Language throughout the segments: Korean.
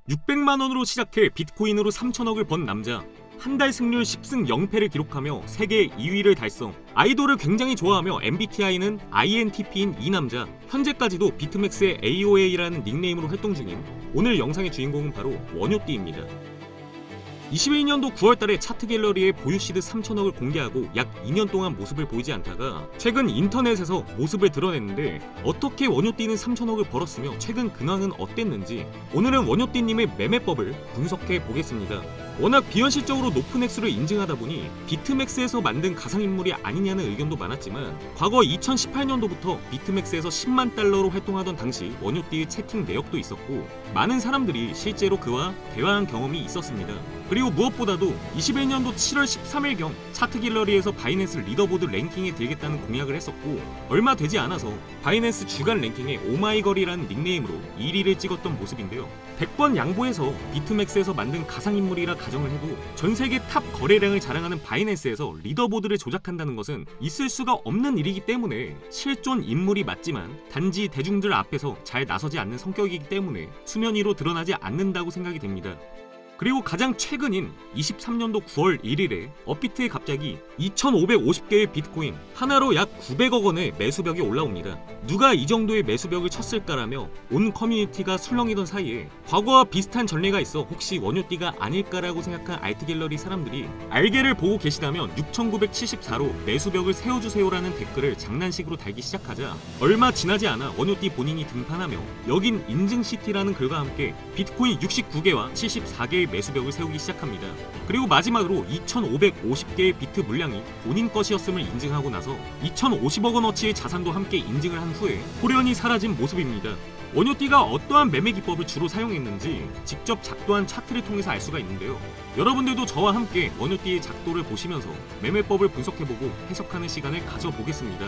600만 원으로 시작해 비트코인으로 3천억을 번 남자. 한 달 승률 10승 0패를 기록하며 세계 2위를 달성. 아이돌을 굉장히 좋아하며 MBTI는 INTP인 이 남자. 현재까지도 비트맥스의 AOA라는 닉네임으로 활동 중인 오늘 영상의 주인공은 바로 원효띠입니다. 22년도 9월달에 차트 갤러리에 보유시드 3천억을 공개하고 약 2년 동안 모습을 보이지 않다가 최근 인터넷에서 모습을 드러냈는데, 어떻게 원효띠는 3천억을 벌었으며 최근 근황은 어땠는지 오늘은 원효띠님의 매매법을 분석해 보겠습니다. 워낙 비현실적으로 높은 액수를 인증하다 보니 비트맥스에서 만든 가상인물이 아니냐는 의견도 많았지만, 과거 2018년도부터 비트맥스에서 10만 달러로 활동하던 당시 원효띠의 채팅 내역도 있었고 많은 사람들이 실제로 그와 대화한 경험이 있었습니다. 그리고 무엇보다도 21년도 7월 13일경 차트 갤러리에서 바이낸스 리더보드 랭킹에 들겠다는 공약을 했었고, 얼마 되지 않아서 바이낸스 주간 랭킹에 오마이걸이라는 닉네임으로 1위를 찍었던 모습인데요. 100번 양보해서 비트맥스에서 만든 가상인물이라 가정을 해도 전세계 탑 거래량을 자랑하는 바이낸스에서 리더보드를 조작한다는 것은 있을 수가 없는 일이기 때문에 실존 인물이 맞지만 단지 대중들 앞에서 잘 나서지 않는 성격이기 때문에 수면 위로 드러나지 않는다고 생각이 됩니다. 그리고 가장 최근인 23년도 9월 1일에 업비트에 갑자기 2,550개의 비트코인 하나로 약 900억 원의 매수벽이 올라옵니다. 누가 이 정도의 매수벽을 쳤을까라며 온 커뮤니티가 술렁이던 사이에 과거와 비슷한 전례가 있어 혹시 원효띠가 아닐까라고 생각한 알트갤러리 사람들이 알게를 보고 계시다면 6,974로 매수벽을 세워주세요라는 댓글을 장난식으로 달기 시작하자 얼마 지나지 않아 원효띠 본인이 등판하며 여긴 인증시티라는 글과 함께 비트코인 69개와 74개의 매수벽을 세우기 시작합니다. 그리고 마지막으로 2,550개의 비트 물량이 본인 것이었음을 인증하고 나서 2,050억 원어치의 자산도 함께 인증을 한 후에 호련히 사라진 모습입니다. 원효띠가 어떠한 매매 기법을 주로 사용했는지 직접 작도한 차트를 통해서 알 수가 있는데요. 여러분들도 저와 함께 원효띠의 작도를 보시면서 매매법을 분석해보고 해석하는 시간을 가져보겠습니다.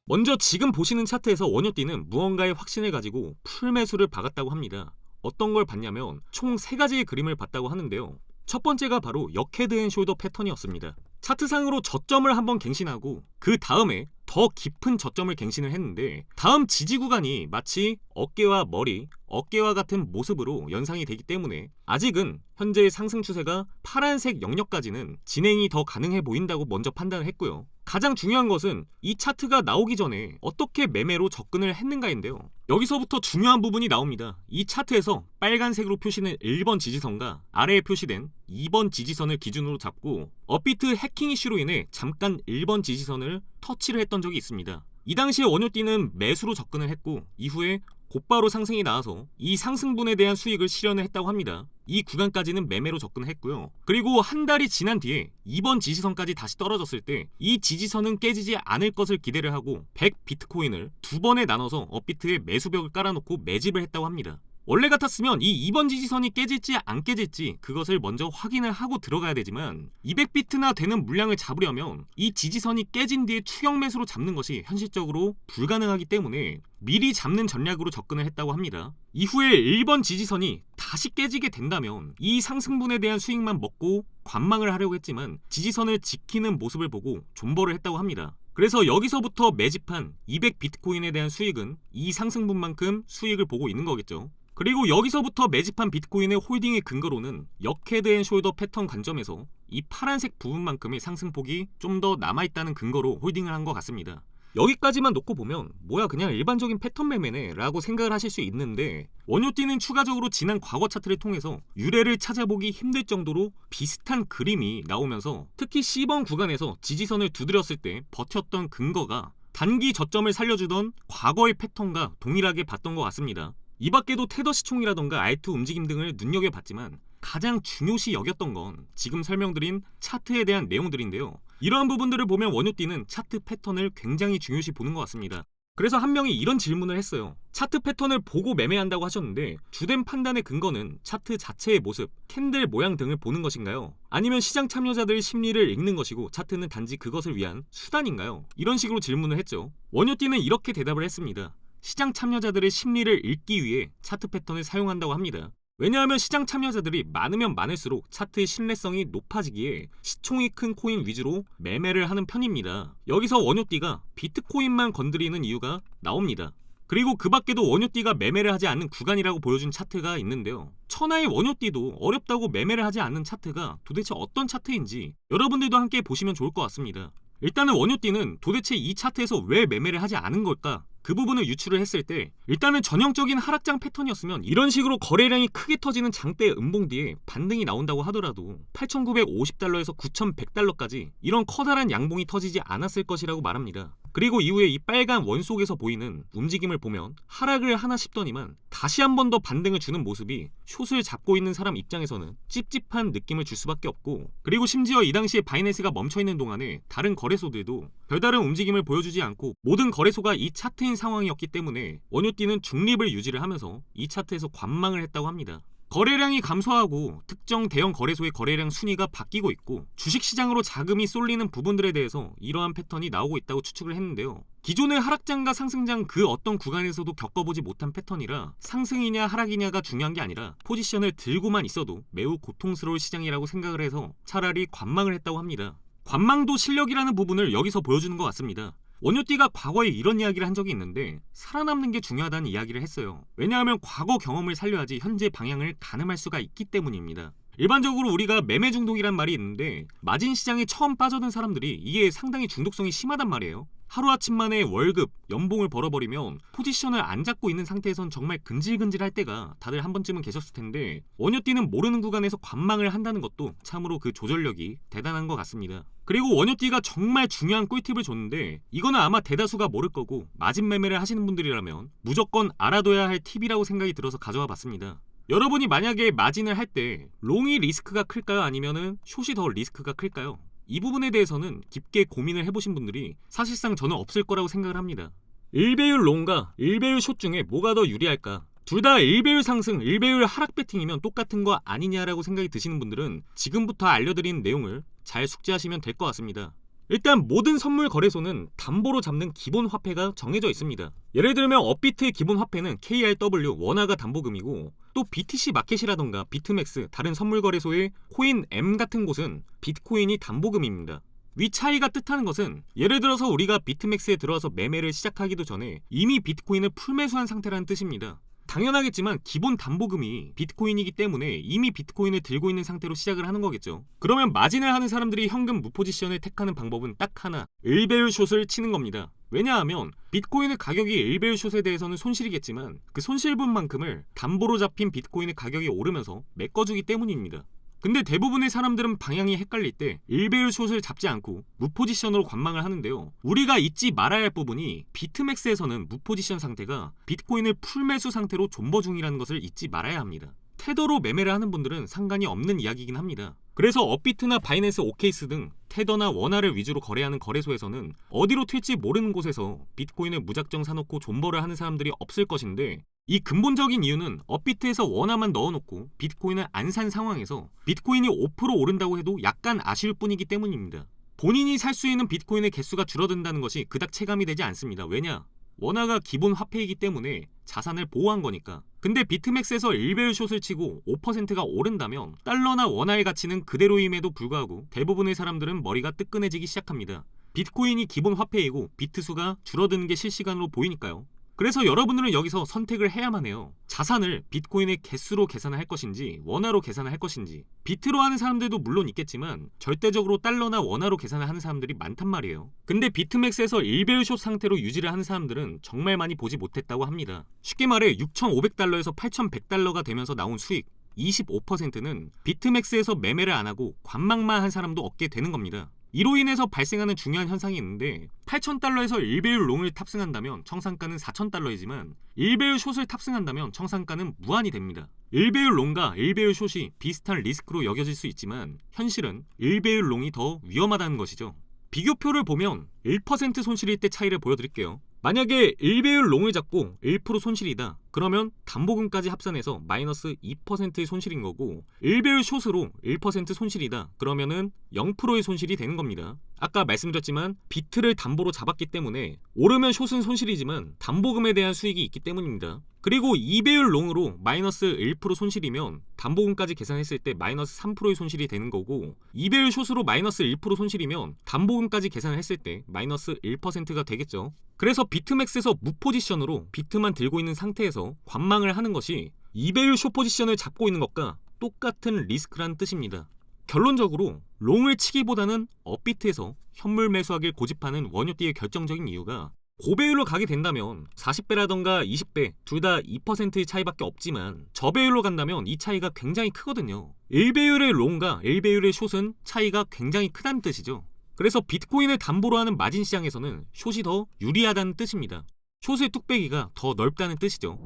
먼저 지금 보시는 차트에서 원효띠는 무언가의 확신을 가지고 풀매수를 박았다고 합니다. 어떤 걸 봤냐면 총 3가지의 그림을 봤다고 하는데요. 첫 번째가 바로 역헤드앤숄더 패턴이었습니다. 차트상으로 저점을 한번 갱신하고 그 다음에 더 깊은 저점을 갱신을 했는데, 다음 지지 구간이 마치 어깨와 머리, 어깨와 같은 모습으로 연상이 되기 때문에 아직은 현재의 상승 추세가 파란색 영역까지는 진행이 더 가능해 보인다고 먼저 판단을 했고요. 가장 중요한 것은 이 차트가 나오기 전에 어떻게 매매로 접근을 했는가인데요. 여기서부터 중요한 부분이 나옵니다. 이 차트에서 빨간색으로 표시된 1번 지지선과 아래에 표시된 2번 지지선을 기준으로 잡고 업비트 해킹 이슈로 인해 잠깐 1번 지지선을 터치를 했던 적이 있습니다. 이 당시에 원효띠는 매수로 접근을 했고 이후에 곧바로 상승이 나와서 이 상승분에 대한 수익을 실현을 했다고 합니다. 이 구간까지는 매매로 접근을 했고요. 그리고 한 달이 지난 뒤에 2번 지지선까지 다시 떨어졌을 때 이 지지선은 깨지지 않을 것을 기대를 하고 100 비트코인을 2번에 나눠서 업비트에 매수벽을 깔아놓고 매집을 했다고 합니다. 원래 같았으면 이 2번 지지선이 깨질지 안 깨질지 그것을 먼저 확인을 하고 들어가야 되지만 200비트나 되는 물량을 잡으려면 이 지지선이 깨진 뒤에 추격 매수로 잡는 것이 현실적으로 불가능하기 때문에 미리 잡는 전략으로 접근을 했다고 합니다. 이후에 1번 지지선이 다시 깨지게 된다면 이 상승분에 대한 수익만 먹고 관망을 하려고 했지만 지지선을 지키는 모습을 보고 존버를 했다고 합니다. 그래서 여기서부터 매집한 200 비트코인에 대한 수익은 이 상승분만큼 수익을 보고 있는 거겠죠. 그리고 여기서부터 매집한 비트코인의 홀딩의 근거로는 역헤드앤숄더 패턴 관점에서 이 파란색 부분만큼의 상승폭이 좀 더 남아있다는 근거로 홀딩을 한 것 같습니다. 여기까지만 놓고 보면 뭐야 그냥 일반적인 패턴 매매네 라고 생각을 하실 수 있는데, 원효띠는 추가적으로 지난 과거 차트를 통해서 유래를 찾아보기 힘들 정도로 비슷한 그림이 나오면서 특히 C번 구간에서 지지선을 두드렸을 때 버텼던 근거가 단기 저점을 살려주던 과거의 패턴과 동일하게 봤던 것 같습니다. 이 밖에도 테더 시총이라던가 알트 움직임 등을 눈여겨봤지만 가장 중요시 여겼던 건 지금 설명드린 차트에 대한 내용들인데요. 이러한 부분들을 보면 원효띠는 차트 패턴을 굉장히 중요시 보는 것 같습니다. 그래서 한 명이 이런 질문을 했어요. 차트 패턴을 보고 매매한다고 하셨는데 주된 판단의 근거는 차트 자체의 모습, 캔들 모양 등을 보는 것인가요? 아니면 시장 참여자들의 심리를 읽는 것이고 차트는 단지 그것을 위한 수단인가요? 이런 식으로 질문을 했죠. 원효띠는 이렇게 대답을 했습니다. 시장 참여자들의 심리를 읽기 위해 차트 패턴을 사용한다고 합니다. 왜냐하면 시장 참여자들이 많으면 많을수록 차트의 신뢰성이 높아지기에 시총이 큰 코인 위주로 매매를 하는 편입니다. 여기서 원효띠가 비트코인만 건드리는 이유가 나옵니다. 그리고 그 밖에도 원효띠가 매매를 하지 않는 구간이라고 보여준 차트가 있는데요. 천하의 원효띠도 어렵다고 매매를 하지 않는 차트가 도대체 어떤 차트인지 여러분들도 함께 보시면 좋을 것 같습니다. 일단은 원효띠는 도대체 이 차트에서 왜 매매를 하지 않은 걸까? 그 부분을 유추를 했을 때 일단은 전형적인 하락장 패턴이었으면 이런 식으로 거래량이 크게 터지는 장대 음봉 뒤에 반등이 나온다고 하더라도 8,950달러에서 9,100달러까지 이런 커다란 양봉이 터지지 않았을 것이라고 말합니다. 그리고 이후에 이 빨간 원 속에서 보이는 움직임을 보면 하락을 하나 싶더니만 다시 한 번 더 반등을 주는 모습이 숏을 잡고 있는 사람 입장에서는 찝찝한 느낌을 줄 수밖에 없고, 그리고 심지어 이 당시에 바이낸스가 멈춰있는 동안에 다른 거래소들도 별다른 움직임을 보여주지 않고 모든 거래소가 이 차트인 상황이었기 때문에 원효띠는 중립을 유지를 하면서 이 차트에서 관망을 했다고 합니다. 거래량이 감소하고 특정 대형 거래소의 거래량 순위가 바뀌고 있고 주식시장으로 자금이 쏠리는 부분들에 대해서 이러한 패턴이 나오고 있다고 추측을 했는데요. 기존의 하락장과 상승장 그 어떤 구간에서도 겪어보지 못한 패턴이라 상승이냐 하락이냐가 중요한 게 아니라 포지션을 들고만 있어도 매우 고통스러울 시장이라고 생각을 해서 차라리 관망을 했다고 합니다. 관망도 실력이라는 부분을 여기서 보여주는 것 같습니다. 원효띠가 과거에 이런 이야기를 한 적이 있는데 살아남는 게 중요하다는 이야기를 했어요. 왜냐하면 과거 경험을 살려야지 현재 방향을 가늠할 수가 있기 때문입니다. 일반적으로 우리가 매매 중독이란 말이 있는데 마진 시장에 처음 빠져든 사람들이 이게 상당히 중독성이 심하단 말이에요. 하루아침 만에 월급, 연봉을 벌어버리면 포지션을 안 잡고 있는 상태에선 정말 근질근질할 때가 다들 한 번쯤은 계셨을 텐데 원효띠는 모르는 구간에서 관망을 한다는 것도 참으로 그 조절력이 대단한 것 같습니다. 그리고 원효띠가 정말 중요한 꿀팁을 줬는데 이거는 아마 대다수가 모를 거고 마진 매매를 하시는 분들이라면 무조건 알아둬야 할 팁이라고 생각이 들어서 가져와 봤습니다. 여러분이 만약에 마진을 할 때 롱이 리스크가 클까요? 아니면은 숏이 더 리스크가 클까요? 이 부분에 대해서는 깊게 고민을 해보신 분들이 사실상 저는 없을 거라고 생각을 합니다. 1배율 롱과 1배율 숏 중에 뭐가 더 유리할까? 둘 다 1배율 상승, 1배율 하락 배팅이면 똑같은 거 아니냐라고 생각이 드시는 분들은 지금부터 알려드린 내용을 잘 숙지하시면 될 것 같습니다. 일단 모든 선물 거래소는 담보로 잡는 기본 화폐가 정해져 있습니다. 예를 들면 업비트의 기본 화폐는 KRW 원화가 담보금이고 또 BTC 마켓이라던가 비트맥스 다른 선물 거래소의 코인 M 같은 곳은 비트코인이 담보금입니다. 위 차이가 뜻하는 것은 예를 들어서 우리가 비트맥스에 들어와서 매매를 시작하기도 전에 이미 비트코인을 풀매수한 상태라는 뜻입니다. 당연하겠지만 기본 담보금이 비트코인이기 때문에 이미 비트코인을 들고 있는 상태로 시작을 하는 거겠죠. 그러면 마진을 하는 사람들이 현금 무포지션을 택하는 방법은 딱 하나, 1배율 숏을 치는 겁니다. 왜냐하면 비트코인의 가격이 1배율 숏에 대해서는 손실이겠지만 그 손실분만큼을 담보로 잡힌 비트코인의 가격이 오르면서 메꿔주기 때문입니다. 근데 대부분의 사람들은 방향이 헷갈릴 때 1배율 숏을 잡지 않고 무포지션으로 관망을 하는데요. 우리가 잊지 말아야 할 부분이 비트맥스에서는 무포지션 상태가 비트코인을 풀매수 상태로 존버 중이라는 것을 잊지 말아야 합니다. 테더로 매매를 하는 분들은 상관이 없는 이야기이긴 합니다. 그래서 업비트나 바이낸스 오케이스 등 테더나 원화를 위주로 거래하는 거래소에서는 어디로 튈지 모르는 곳에서 비트코인을 무작정 사놓고 존버를 하는 사람들이 없을 것인데 이 근본적인 이유는 업비트에서 원화만 넣어놓고 비트코인을 안 산 상황에서 비트코인이 5% 오른다고 해도 약간 아쉬울 뿐이기 때문입니다. 본인이 살 수 있는 비트코인의 개수가 줄어든다는 것이 그닥 체감이 되지 않습니다. 왜냐? 원화가 기본 화폐이기 때문에 자산을 보호한 거니까. 근데 비트맥스에서 1배율 숏을 치고 5%가 오른다면 달러나 원화의 가치는 그대로임에도 불구하고 대부분의 사람들은 머리가 뜨끈해지기 시작합니다. 비트코인이 기본 화폐이고 비트 수가 줄어드는 게 실시간으로 보이니까요. 그래서 여러분들은 여기서 선택을 해야만 해요. 자산을 비트코인의 개수로 계산을 할 것인지 원화로 계산을 할 것인지. 비트로 하는 사람들도 물론 있겠지만 절대적으로 달러나 원화로 계산을 하는 사람들이 많단 말이에요. 근데 비트맥스에서 1배율 숏 상태로 유지를 하는 사람들은 정말 많이 보지 못했다고 합니다. 쉽게 말해 6,500달러에서 8,100달러가 되면서 나온 수익 25%는 비트맥스에서 매매를 안 하고 관망만 한 사람도 얻게 되는 겁니다. 이로 인해서 발생하는 중요한 현상이 있는데 8,000달러에서 1배율 롱을 탑승한다면 청산가는 4,000달러이지만 1배율 숏을 탑승한다면 청산가는 무한이 됩니다. 1배율 롱과 1배율 숏이 비슷한 리스크로 여겨질 수 있지만 현실은 1배율 롱이 더 위험하다는 것이죠. 비교표를 보면 1% 손실일 때 차이를 보여드릴게요. 만약에 1배율 롱을 잡고 1% 손실이다. 그러면 담보금까지 합산해서 마이너스 2%의 손실인 거고 1배율 숏으로 1% 손실이다. 그러면은 0%의 손실이 되는 겁니다. 아까 말씀드렸지만 비트를 담보로 잡았기 때문에 오르면 숏은 손실이지만 담보금에 대한 수익이 있기 때문입니다. 그리고 2배율 롱으로 마이너스 1% 손실이면 담보금까지 계산했을 때 마이너스 3%의 손실이 되는 거고, 2배율 숏으로 마이너스 1% 손실이면 담보금까지 계산을 했을 때 마이너스 1%가 되겠죠. 그래서 비트맥스에서 무포지션으로 비트만 들고 있는 상태에서 관망을 하는 것이 2배율 숏 포지션을 잡고 있는 것과 똑같은 리스크라는 뜻입니다. 결론적으로 롱을 치기보다는 업비트에서 현물 매수하기를 고집하는 원효띠의 결정적인 이유가, 고배율로 가게 된다면 40배라던가 20배 둘 다 2%의 차이밖에 없지만 저배율로 간다면 이 차이가 굉장히 크거든요. 1배율의 롱과 1배율의 숏은 차이가 굉장히 크다는 뜻이죠. 그래서 비트코인을 담보로 하는 마진 시장에서는 숏이 더 유리하다는 뜻입니다. 숏의 뚝배기가 더 넓다는 뜻이죠.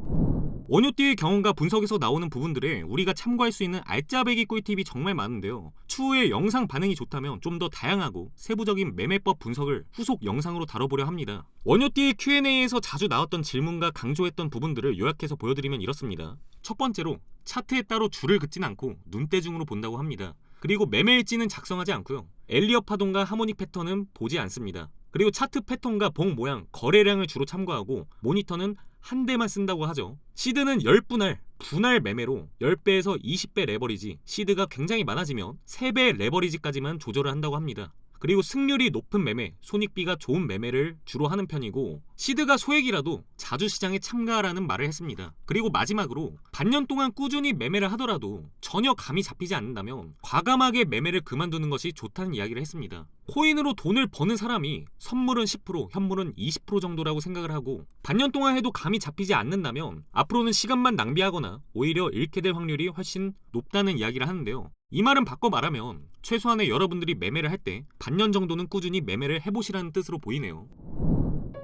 원효띠의 경험과 분석에서 나오는 부분들에 우리가 참고할 수 있는 알짜배기 꿀팁이 정말 많은데요. 추후에 영상 반응이 좋다면 좀 더 다양하고 세부적인 매매법 분석을 후속 영상으로 다뤄보려 합니다. 원효띠의 Q&A에서 자주 나왔던 질문과 강조했던 부분들을 요약해서 보여드리면 이렇습니다. 첫 번째로, 차트에 따로 줄을 긋진 않고 눈대중으로 본다고 합니다. 그리고 매매 일지는 작성하지 않고요. 엘리엇 파동과 하모닉 패턴은 보지 않습니다. 그리고 차트 패턴과 봉 모양, 거래량을 주로 참고하고 모니터는 한 대만 쓴다고 하죠. 시드는 10분할, 분할 매매로 10배에서 20배 레버리지, 시드가 굉장히 많아지면 3배 레버리지까지만 조절을 한다고 합니다. 그리고 승률이 높은 매매, 손익비가 좋은 매매를 주로 하는 편이고, 시드가 소액이라도 자주 시장에 참가하라는 말을 했습니다. 그리고 마지막으로, 반년 동안 꾸준히 매매를 하더라도 전혀 감이 잡히지 않는다면 과감하게 매매를 그만두는 것이 좋다는 이야기를 했습니다. 코인으로 돈을 버는 사람이 선물은 10%, 현물은 20% 정도라고 생각을 하고, 반년 동안 해도 감이 잡히지 않는다면 앞으로는 시간만 낭비하거나 오히려 잃게 될 확률이 훨씬 높다는 이야기를 하는데요. 이 말은 바꿔 말하면 최소한의 여러분들이 매매를 할 때 반년 정도는 꾸준히 매매를 해보시라는 뜻으로 보이네요.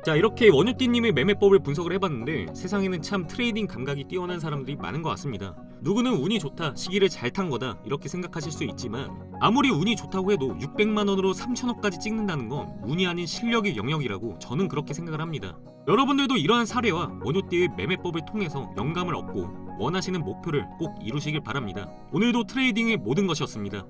자, 이렇게 원효띠님의 매매법을 분석을 해봤는데 세상에는 참 트레이딩 감각이 뛰어난 사람들이 많은 것 같습니다. 누구는 운이 좋다, 시기를 잘 탄 거다 이렇게 생각하실 수 있지만, 아무리 운이 좋다고 해도 600만원으로 3천억까지 찍는다는 건 운이 아닌 실력의 영역이라고 저는 그렇게 생각을 합니다. 여러분들도 이러한 사례와 원효띠의 매매법을 통해서 영감을 얻고 원하시는 목표를 꼭 이루시길 바랍니다. 오늘도 트레이딩의 모든 것이었습니다.